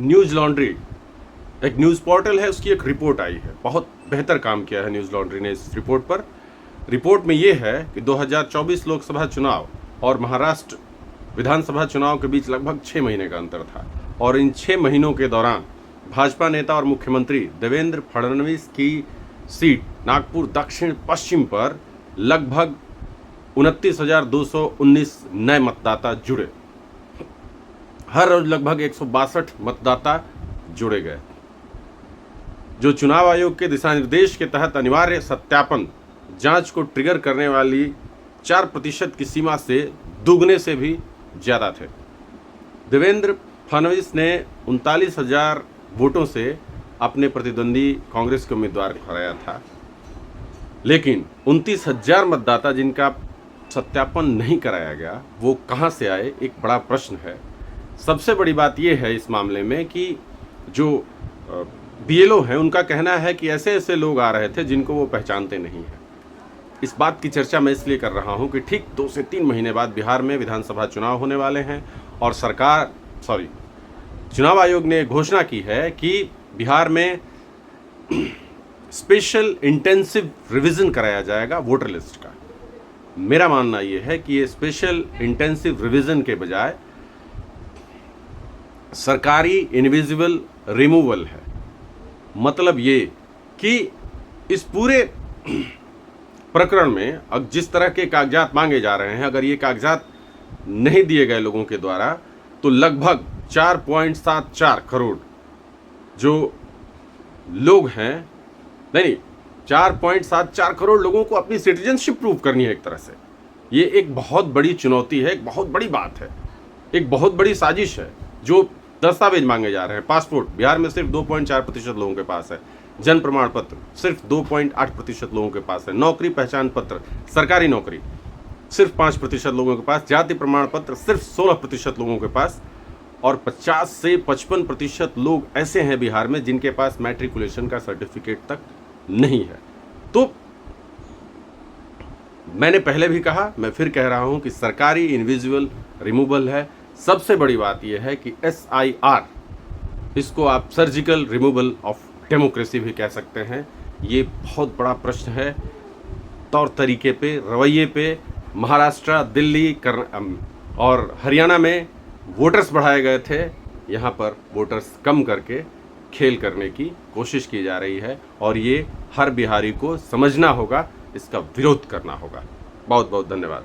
News laundry एक news portal है, उसकी एक रिपोर्ट आई है। बहुत बेहतर काम किया है न्यूज़ लॉन्ड्री ने इस रिपोर्ट पर। रिपोर्ट में ये है कि 2024 लोकसभा चुनाव और महाराष्ट्र विधानसभा चुनाव के बीच लगभग 6 महीने का अंतर था, और इन 6 महीनों के दौरान भाजपा नेता और मुख्यमंत्री देवेंद्र फडणवीस की सीट नागपुर दक्षिण पश्चिम पर लगभग 29,219 नए मतदाता जुड़े। हर रोज लगभग 162 मतदाता जुड़े गए, जो चुनाव आयोग के दिशा निर्देश के तहत अनिवार्य सत्यापन जांच को ट्रिगर करने वाली 4% की सीमा से दुगने से भी ज़्यादा थे। देवेंद्र फडणवीस ने 39,000 वोटों से अपने प्रतिद्वंदी कांग्रेस के उम्मीदवार को हराया था, लेकिन 29,000 मतदाता जिनका सत्यापन नहीं कराया गया, वो कहां से आए, एक बड़ा प्रश्न है। सबसे बड़ी बात यह है इस मामले में कि जो बीएलओ हैं, उनका कहना है कि ऐसे ऐसे लोग आ रहे थे जिनको वो पहचानते नहीं हैं। इस बात की चर्चा मैं इसलिए कर रहा हूं कि ठीक 2 से 3 महीने बाद बिहार में विधानसभा चुनाव होने वाले हैं, और चुनाव आयोग ने घोषणा की है कि बिहार में स्पेशल इंटेंसिव रिवीजन कराया जाएगा वोटर लिस्ट का। मेरा मानना यह है कि ये स्पेशल इंटेंसिव रिवीजन के बजाय सरकारी इनविजिबल रिमूवल है। मतलब ये कि इस पूरे प्रकरण में अब जिस तरह के कागजात मांगे जा रहे हैं, अगर ये कागजात नहीं दिए गए लोगों के द्वारा, तो लगभग 4.74 करोड़ जो लोग हैं, नहीं 4.74 करोड़ लोगों को अपनी सिटीजनशिप प्रूव करनी है। एक तरह से ये एक बहुत बड़ी चुनौती है, एक बहुत बड़ी बात है, एक बहुत बड़ी साजिश है। जो दस्तावेज मांगे जा रहे हैं, पासपोर्ट बिहार में सिर्फ 2.4% लोगों के पास है, जन्म प्रमाण पत्र सिर्फ 2.8% लोगों के पास है, नौकरी पहचान पत्र सरकारी नौकरी सिर्फ 5% लोगों के पास, जाति प्रमाण पत्र सिर्फ 16% लोगों के पास, और 50 से 55% लोग ऐसे हैं बिहार में जिनके पास मैट्रिकुलेशन का सर्टिफिकेट तक नहीं है। तो मैंने पहले भी कहा, मैं फिर कह रहा हूं कि सरकारी इनविजिबल रिमूवल है। सबसे बड़ी बात यह है कि SIR, इसको आप सर्जिकल रिमूवल ऑफ डेमोक्रेसी भी कह सकते हैं। ये बहुत बड़ा प्रश्न है। तौर तरीके पे, रवैये पे महाराष्ट्र, दिल्ली और हरियाणा में वोटर्स बढ़ाए गए थे, यहाँ पर वोटर्स कम करके खेल करने की कोशिश की जा रही है, और ये हर बिहारी को समझना होगा, इसका विरोध करना होगा। बहुत बहुत धन्यवाद।